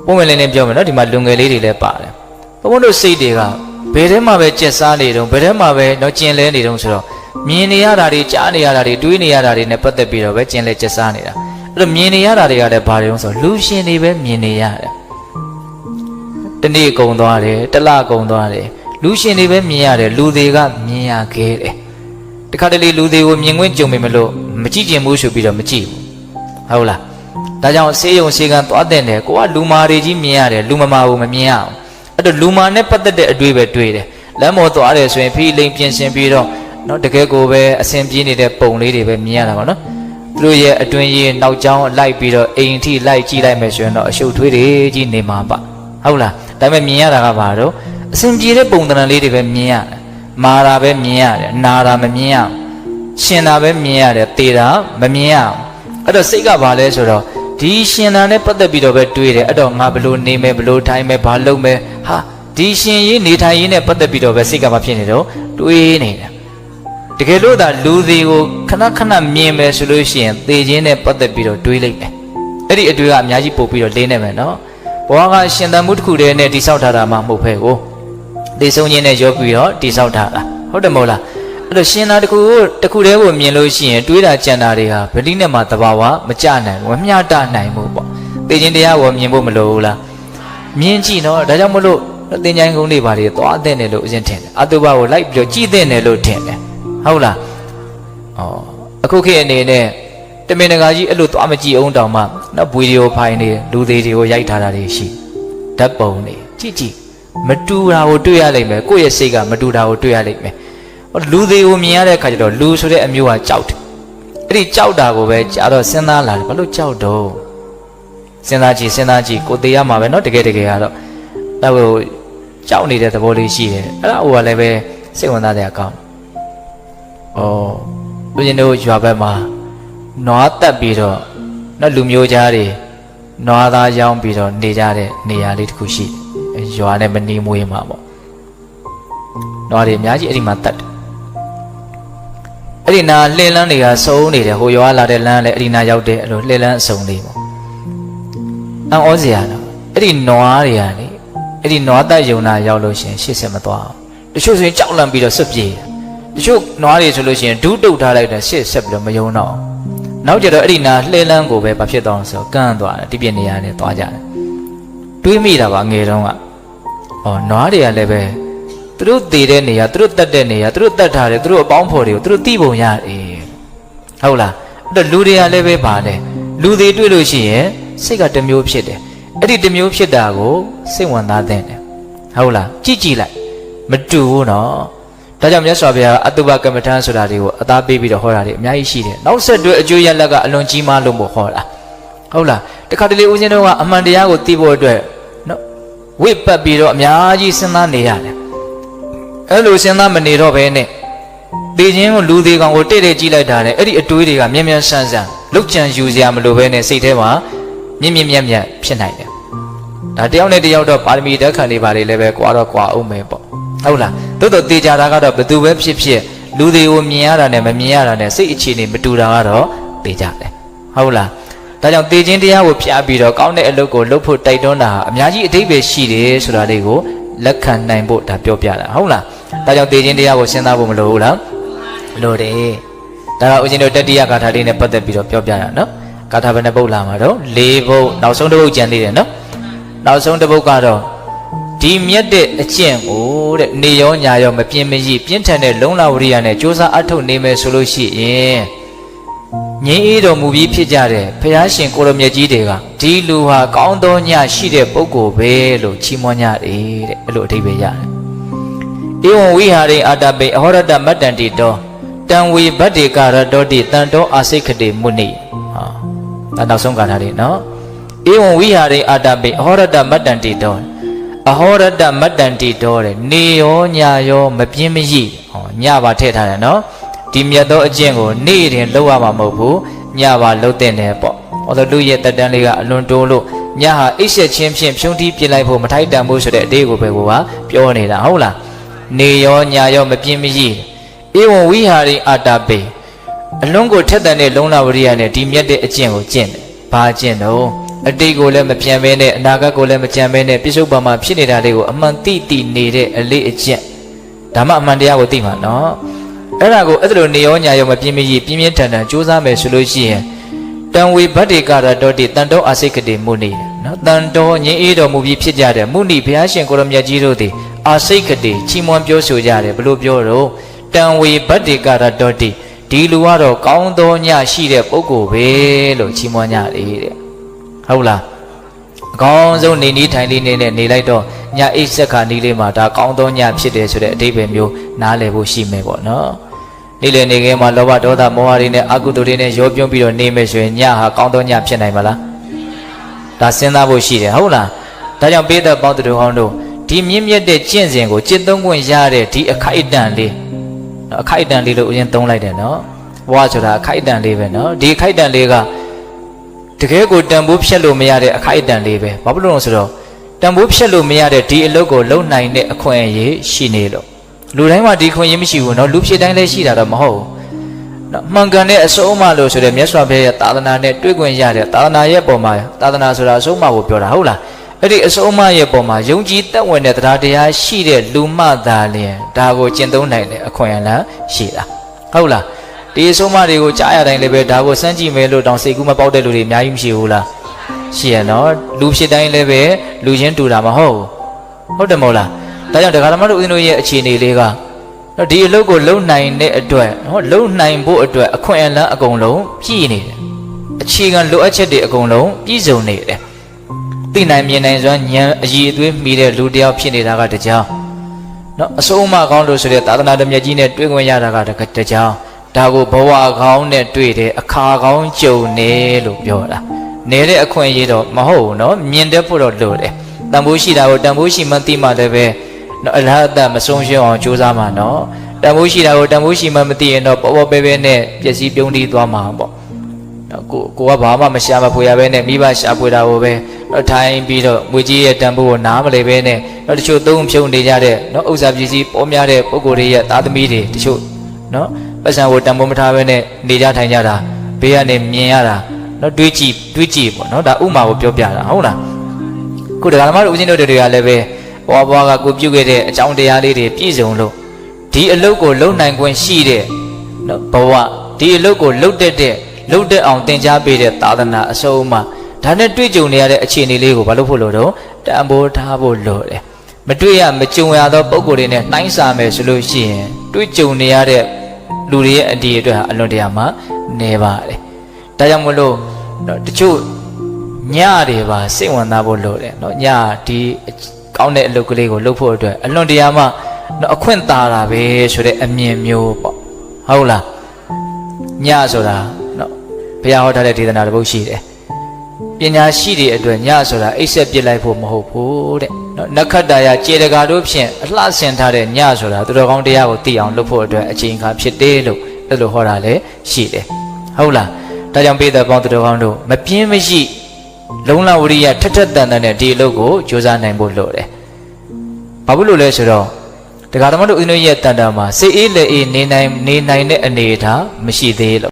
ပုံမှန်လေးပြောမယ်နော်ဒီမှာလူငယ်လေးတွေလည်းပါတယ်ဘုံဘုံတို့စိတ်တွေကဘယ်ထဲမှာပဲကျက်စားနေတုံးဘယ်ထဲမှာပဲတော့ကျင်လဲနေတုံးဆိုတော့မြင်နေရတာတွေကြားနေရတာတွေတွေးနေရတာတွေနဲ့ပတ်သက်ပြီးတော့ပဲကျင်လဲကျက်စားနေတာအဲ့တော့မြင်နေရတာတွေကလည်းဘာတွေတုံးဆိုလူရှင်တွေပဲမြင်နေရတယ်တနေ့ကုံသွားတယ်တလကုံသွားတယ်လူရှင်တွေပဲမြင်ရတယ်လူတွေကမြင်ရခဲ့တယ်တခါတလေလူတွေကိုမြင်ခွင့်ကြုံမိမလို့မကြည့်ကျင်ဘူးဆိုပြီးတော့မကြည့်ဘူးဟုတ်လားဒါကြောင့်ဆေးရုံဆေးကန်းသွားတဲ့တယ်ကိုကလူမာတွေကြီးမြင်ရတယ်လူမမာဘူးမမြင်ရအောင်အဲ့တော့လူမာနဲ့ပတ်သက်တဲ့အတွေ့ပဲတွေ့တယ်လမ်းပေါ်သွားတယ်ဆိုရင်ဖီးလိန်ပြင်ဆင်ပြီးတော့နော်တကယ်ကိုပဲအဆင်ပြေနေတဲ့ပုံလေးတွေပဲမြင်ရတာပါနော်သူတို့ရဲ့အတွင်းရေးနောက်ကျောင်းလိုက်ပြီးတော့အိမ်ထိလိုက်ကြည့်လိုက်မယ်ဆိုရင်တော့အရှုပ်ထွေးတွေကြီးနေမှာပါဟုတ်လားဒါပေမဲ့မြင်ရတာကဘာတော့အဆင်ပြေတဲ့ပုံသဏ္ဍာန်လေးတွေပဲမြင်ရတယ်မာတာပဲမြင်ရတယ်နာတာမမြင်ရအောင်ရှင်တာပဲမြင်ရတယ်တေတာမမြင်ရအောင်အဲ့တော့စိတ်ကဘာလဲဆိုတော့ဒီရှင်တာနဲ့ပတ်သက်ပြီးတော့ပဲတွေးတယ်အဲ့တော့ငါဘလို့နေမယ်ဘလို့ထိုင်မယ်ဘာလုပ်မယ်ဟာဒီရှင်ရေးနေထိုင်ရေးနဲ့ပတ်သက်ပြီးတော့ပဲစိတ်ကဘာဖြစ်နေတော့တွေးနေတာတကယ်လို့သာလူတွေကိုခဏခဏမြင်မယ်ဆိုလို့ရှိရင်သေခြင်းနဲ့ပတ်သက်ပြီးတော့တွေးလိုက်တယ်အဲ့ဒီအတွေ့ကအများကြီးပို့ပြီးတော့လေးနေမယ်နော်ဘဝကရှင်သန်မှုတစ်ခုတည်းနဲ့တိဆောက်ထားတာမှမဟုတ်ပဲကိုသေဆုံးခြင်းနဲ့ရောပြီးတော့တိဆောက်ထားတာဟုတ်တယ်မဟုတ်လားအဲ့တော့ရှင်သာတစ်ခုတည်းကိုမြင်လို့ရှိရင်တွေးတာကြံတာတွေဟာဗတိနဲ့မှတဘာဝမကြနိုင်ဘူးမမျှတနိုင်ဘူးပေါ့သေခြင်းတရားကိုမြင်ဖို့မလိုဘူးလားမြင်ကြည့်နော်ဒါကြောင့်မလို့သင်္ချိုင်းကုန်းတွေဘာတွေသွားတဲ့တယ်လို့အရင်ထင်တယ်အတုပကိုလိုက်ပြီးတော့ကြည်တဲ့တယ်လို့ထင်တယ်ဟုတ်လားအခုခေတ်အနေနဲ့တမင်တကာကြီးအဲ့လိုသွားမကြည့်အောင်တောင်မှနော်ဗီဒီယိုဖိုင်တွေလူသေးတွေကိုရိုက်ထားတာတွေရှိဓာတ်ပုံတွေကြည့်မတူတာကိုတွေ့ရလိမ့်မယ်ကိုယ့်ရဲ့စိတ်ကမတူတာကိုတွေ့ရလိမ့်မယ်လူသေးကိုမြင်ရတဲ့အခါကျတော့လူဆိုတဲ့အမျိုးကကြောက်တယ်အဲ့ဒီကြောက်တာကိုပဲကြာတော့စဉ်းစားလာတယ်ဘာလို့ကြောက်တော့စဉ်းစားကြည့်ကိုသေးရမှာပဲနော်တကယ်ကတော့တော့ကြောက်နေတဲ့သဘောလေးရှိတယ်အဲ့ဒါဟိုကလည်းပဲစိတ်ဝင်စားတဲ့အကောင်းလူချင်းတို့ရွာဘက်မှာနွားတက်ပြီးတော့နော်လူမျိုးသားတွေနွားသားရောင်းပြီးတော့နေကြတဲ့နေရာလေးတစ်ခုရှိရွာနဲ့မနီးမွေးမှာပေါ့နွားတွေအများကြီးအဲ့ဒီမှာတက်တယ်အဲ့ဒီနာလှည့်လန်းတွေကစုံနေတယ်ဟိုရွာလာတဲ့လမ်းလည်းအဲ့ဒီနာရောက်တဲ့အဲ့လိုလှည့်လန်းအစုံလေးပေါ့အံ့ဩစရာတော့အဲ့ဒီနွားတွေကနေအဲ့ဒီနွားတက်ယုံနာရောက်လို့ရှိရင်ရှေ့ဆက်မသွားအောင်တချို့ဆိုရင်ကြောက်လန့်ပြီးတော့စွတ်ပြေးတချို့နွားတွေဆိုလို့ရှိရင်ဒူးတုတ်ထားလိုက်တယ်ရှေ့ဆက်ပြီးတော့မယုံတော့နောက်ကြတော့အဲ့ဒီနာလှည့်လန်းကိုပဲဘာဖြစ်သွားအောင်ဆိုကန်းသွားတယ်ဒီပြည့်နေရာနဲ့သွားကြတယ်တွေးမိတာပါငယ်တုန်းကနွားတွေကလည်းပဲသူတို့တည်တဲ့နေရာသူတို့တက်တဲ့နေရာသူတို့တက်ထားတယ်သူတို့အပေါင်းဖော်တွေကိုသူတို့သိပုံရတယ်ဟုတ်လားအဲ့တော့လူတွေကလည်းပဲပါလေလူတွေတွေ့လို့ရှိရင်စိတ်ကတစ်မျိုးဖြစ်တယ်အဲ့ဒီတစ်မျိုးဖြစ်တာကိုစိတ်ဝင်စားတဲ့တယ်ဟုတ်လားကြည့်လိုက်မတူဘူးနော်ဒါကြောင့်မြတ်စွာဘုရားအတုပကမ္မထံဆိုတာတွေကိုအသားပေးပြီးတော့ဟောတာတွေအများကြီးရှိတယ်နောက်ဆက်တွဲအကျိုးရလဒ်ကအလွန်ကြီးမားလို့မို့ဟောတာဟုတ်လားတခါတလေဦးဇင်းတို့ကအမှန်တရားကိုသိဖို့အတွက်နော်ဝိပတ်ပြီးတော့အများကြီးစဉ်းစားနေရတယ်အဲ့လိုစဉ်းစားမနေတော့ဘဲနဲ့တေခြင်းကိုလူသေးကောင်ကိုတိတ်တိတ်ကြည့်လိုက်တာနဲ့အဲ့ဒီအတွေးတွေကမြဲမြဲဆန်းဆန်းလုတ်ကြံယူစရာမလိုဘဲနဲ့စိတ်ထဲမှာမြင့်ဖြစ်နိုင်တယ်ဒါတယောက်နဲ့တယောက်တော့ပါရမီတက်ခံနေပါလေလည်းပဲကွာတော့ကွာအောင်မယ်ပေါ့ဟုတ်လားတိုးတေချာတာကတော့ဘယ်သူပဲဖြစ်လူတွေကိုမြင်ရတာနဲ့မမြင်ရတာနဲ့စိတ်အခြေအနေမတူတာကတော့တေချာတယ်ဟုတ်လားဒါကြောင့်တေခြင်းတရားကိုဖျားပြီးတော့ကောင်းတဲ့အလုပ်ကိုလုပ်ဖို့တိုက်တွန်းတာဟာအများကြီးအဓိပ္ပာယ်ရှိတယ်ဆိုတာလေးကိုလက်ခံနိုင်ဖို့ဒါပြောပြတာဟုတ်လားဒါကြောင့်တေခြင်းတရားကိုစဉ်းစားဖို့မလိုဘူးလားလိုတယ်ဒါကဦးဇင်းတို့တတိယဂါထာလေးနဲ့ပတ်သက်ပြီးတော့ပြောပြတာနော်ဂါထာဘယ်နှပုဒ်လာမှာတော့၄ပုဒ်နောက်ဆုံးတစ်ပုဒ်ကျန်သေးတယ်နော်နောက်ဆုံးတစ်ပုဒ်ကတော့ဒီမြတ်တဲ့အကျင့်ကိုတဲ့နေရောညာရောမပြင်းမရပြင်းထန်တဲ့လုံလဝရိယနဲ့ကြိုးစားအထုတ်နေမယ်ဆိုလို့ရှိရင်ငြိမ်းအေးတော်မူပြီးဖြစ်ကြတဲ့ဘုရားရှင်ကိုရမြတ်ကြီးတွေကဒီလူဟာကောင်းသောညရှိတဲ့ပုဂ္ဂိုလ်ပဲလို့ချီးမွမ်းကြတယ်တဲ့အဲ့လိုအဓိပ္ပာယ်ရတယ်ဧဝံဝိဟာရိအာတပိအဟောရတမတ္တန္တိတောတံဝေဘတ္တေကာရတောတိတန်တောအာစိခတေမုနိဒါနောက်ဆုံးကာထာလေးနော်ဧဝံဝိဟာရိအာတပိအဟောရတမတ္တန္တိတောအဟောရတမတ္တန္တိတောတဲ့နေရောညာရောမပြင်းမရညပါထည့်ထားတယ်နော်ဒီမြတ်သောအကျင့်ကိုနေ့တင်လုပ်ရမှာမဟုတ်ဘူးညပါလုပ်တဲ့နယ်ပေါ့ဟောလူရဲ့တက်တန်းလေးကအလွန်တိုးလို့ညဟာအိပ်ဆက်ချင်းဖြင့်ဖြုံးတီးပြလိုက်ဖို့မထိုက်တန်ဘူးဆိုတဲ့အသေးကိုပဲကိုကပြောနေတာဟုတ်လားနေရောညာရောမပြင်းမရဧဝံဝိဟာရိအာတပိအလုံးကိုထက်တန်တဲ့လုံလဝရိယနဲ့ဒီမြတ်တဲ့အကျင့်ကိုကျင့်တယ်ဘာကျင့်တော့ အတိတ်ကိုလည်းမပြန်ဘဲနဲ့အနာဂတ်ကိုလည်းမကြံဘဲနဲ့ပြစ္ဆုတ်ပံမှာဖြစ်နေတာလေးကိုအမှန်သိနေတဲ့အလေးအကျင့်ဒါမှအမှန်တရားကိုသိမှာနော်အဲ့ဒါကိုအဲ့လိုနေရောညာရောမပြင်းမကြီးပြင်းပြင်းထန်ထန်ကြိုးစားမယ်ဆိုလို့ရှိရင်တံဝေဗတ္တိကာရတောတိတန်တော်အာစိတ်ကတိမုနိနော်တန်တော်ငြိမ်းအေးတော်မူပြီးဖြစ်ကြတဲ့မုနိဘုရားရှင်ကိုရမြတ်ကြီးတို့သည်အာစိတ်ကတိချီးမွမ်းပြောဆိုကြတယ်ဘလို့ပြောတော့တံဝေဗတ္တိကာရတောတိဒီလူကတော့ကောင်းသောညရှိတဲ့ပုဂ္ဂိုလ်ပဲလို့ချီးမွမ်းကြတယ်တဲ့ဟုတ်လားအကောင်းဆုံးနေနီးထိုင်လေးနဲ့နေလိုက်တော့ညအိတ်ဆက်ခါနီးလေးမှာဒါကောင်းသောညဖြစ်တယ်ဆိုတဲ့အဓိပ္ပာယ်မျိုးနားလည်ဖို့ရှိမယ်ပေါ့နော်နေ့လည်နေခင်းမှာလောဘဒေါသမောဟတွေနဲ့အကုသိုလ်တွေနဲ့ရောပြုံးပြီးတော့နေမယ်ဆိုရင်ညဟာကောင်းသောညဖြစ်နိုင်မလားဒါစဉ်းစားဖို့ရှိတယ်ဟုတ်လားဒါကြောင့်ပေးတဲ့ပေါင်းသူတို့ဟောင်းတို့ဒီမြင့်မြတ်တဲ့ကျင့်စဉ်ကိုจิตသုံးခွင့်ရတဲ့ဒီအခိုက်အတန့်လေးအခိုက်အတန့်လေးလို့ဦးဇင်းသုံးလိုက်တယ်နော်ဘဝဆိုတာအခိုက်အတန့်လေးပဲနော်ဒီအခိုက်အတန့်လေးကတကယ်ကိုတန်ဖိုးဖြတ်လို့မရတဲ့အခိုက်အတန့်လေးပဲဘာဖြစ်လို့လဲဆိုတော့တန်ဖိုးဖြတ်လို့မရတဲ့ဒီအလုပ်ကိုလုံနိုင်တဲ့အခွင့်အရေးရှိနေလို့လူတိုင်းမှာဒီခွင့်ရမရှိဘူးเนาะလူဖြစ်တိုင်းလည်းရှိတာတော့မဟုတ်ဘူးเนาะမှန်ကန်တဲ့အဆုံးအမလို့ဆိုတဲ့မြတ်စွာဘုရားရဲ့သာသနာနဲ့တွေ့ခွင့်ရတဲ့သာသနာရဲ့ပုံမှာသာသနာဆိုတာအဆုံးအမကိုပြောတာဟုတ်လားအဲ့ဒီအဆုံးအမရဲ့ပုံမှာယုံကြည်သက်ဝင်တဲ့တရားတရားရှိတဲ့လူမှသာလျင်ဒါကိုကျင့်သုံးနိုင်တဲ့အခွင့်အလမ်းရှိတာဟုတ်လားဒီအဆုံးအမတွေကိုကြားရတိုင်းလည်းပဲဒါကိုစမ်းကြည့်မယ်လို့တောင်စိတ်ကူးမပေါက်တဲ့လူတွေအများကြီးမရှိဘူးလားရှိရနော်လူဖြစ်တိုင်းလည်းပဲလူချင်းတူတာမဟုတ်ဟုတ်တယ်မဟုတ်လားဒါကြောင့်တရားဓမ္မတို့ဦးဇင်းတို့ရဲ့အခြေအနေလေးကဒီအလုပ်ကိုလုံနိုင်တဲ့အတွက်ဟောလုံနိုင်ဖို့အတွက်အခွင့်အလမ်းအကုန်လုံးပြည့်နေတယ်အခြေခံလိုအပ်ချက်တွေအကုန်လုံးပြည့်စုံနေတယ်သိနိုင်မြင်နိုင်စွမ်းဉာဏ်အည်အသွေးမိတဲ့လူတစ်ယောက်ဖြစ်နေတာကတကြောင်နော်အစိုးအမကောင်းလို့ဆိုတဲ့သာသနာတော်မြတ်ကြီးနဲ့တွေ့ခွင့်ရတာကတကြောင်ဒါကိုဘဝကောင်းနဲ့တွေ့တယ်အခါကောင်းကြုံနေလို့ပြောတာနေတဲ့အခွင့်အရေးတော့မဟုတ်ဘူးနော်မြင်တတ်ဖို့တော့လိုတယ်တန်ဖိုးရှိတာကိုတန်ဖိုးရှိမှသိမှလည်းပဲနော်အလဟတ်မဆုံးရှုံးအောင်ကြိုးစားမှာနော်တန်ဖိုးရှိတာကိုတန်ဖိုးရှိမှမသိရင်တော့ပေါ်ပေါ်ပဲပဲနဲ့ပျက်စီးပြုံးတီးသွားမှာပေါ့နော်ကိုကဘာမှမရှာမဖွေရပဲနဲ့မိဘရှာဖွေတာကိုပဲနော်ထိုင်ပြီးတော့ငွေကြီးရဲ့တန်ဖိုးကိုနားမလဲပဲနဲ့နော်တချို့သုံးဖြုံနေကြတဲ့နော်ဥစ္စာပစ္စည်းပေါ်များတဲ့ပုဂ္ဂိုလ်တွေရဲ့သားသမီးတွေတချို့နော်ပတ်စံကိုတန်ဖိုးမထားပဲနဲ့နေကြထိုင်ကြတာဘေးကနေမြင်ရတာနော်တွေးကြည့်ပေါ့နော်ဒါဥမာကိုပြောပြတာဟုတ်လားခုတရားဓမ္မတို့ဦးဇင်းတို့တွေကလည်းပဲဘဝကကိုပြုခဲ့တဲ့အကြောင်းတရားလေးတွေပြည့်စုံလို့ဒီအလုပ်ကိုလုံနိုင်ခွင့်ရှိတဲ့နော်ဘဝဒီအလုပ်ကိုလုပ်တတ်အောင်သင်ကြားပေးတဲ့သာသနာအဆုံးအမဒါနဲ့တွေ့ကြုံနေရတဲ့အခြေအနေလေးကိုဘာလို့ဖို့လို့တော့တန်ဖိုးထားဖို့လိုတယ်မတွေ့ရမကြုံရသောပုံကိုယ်တွေနဲ့နှိုင်းစာမယ်ဆိုလို့ရှိရင်တွေ့ကြုံနေရတဲ့လူတွေရဲ့အတည်အတွက်ဟာအလွန်တရာမှနေပါတယ်ဒါကြောင့်မလို့တချို့ညတွေပါစိတ်ဝင်စားဖို့လိုတယ်နော်ညဒီကောင်းတဲ့အလုပ်ကလေးကိုလုပ်ဖို့အတွက်အလွန်တရာမှအခွင့်သာတာပဲဆိုတဲ့အမြင်မျိုးပေါ့ဟုတ်လားညဆိုတာနော်ဘုရားဟောထားတဲ့ဒေသနာတစ်ပုဒ်ရှိတယ်ပညာရှိတွေအတွက်ညဆိုတာအိပ်ဆက်ပြစ်လိုက်ဖို့မဟုတ်ဘူးတဲ့နော်နက္ခတ္တရာကျေတကာတို့ဖြင့်အလှဆင်ထားတဲ့ညဆိုတာသူတော်ကောင်းတရားကိုသိအောင်လုပ်ဖို့အတွက်အချိန်အခါဖြစ်တယ်လို့အဲ့လိုဟောတာလည်းရှိတယ်ဟုတ်လားဒါကြောင့်ပေးတဲ့ပေါင်းသူတော်ကောင်းတို့မပြင်းမရှိလုံလဝရိယထက်ထက်တန်တန်နဲ့ဒီအလုပ်ကိုကြိုးစားနိုင်ဖို့လိုတယ်ဘာဖြစ်လို့လဲဆိုတော့တရားဓမ္မတို့ဦးဇင်းရဲ့တန်တာမှာစိတ်အေးလက်အေးနေနိုင်တဲ့အနေအထားမရှိသေးလို့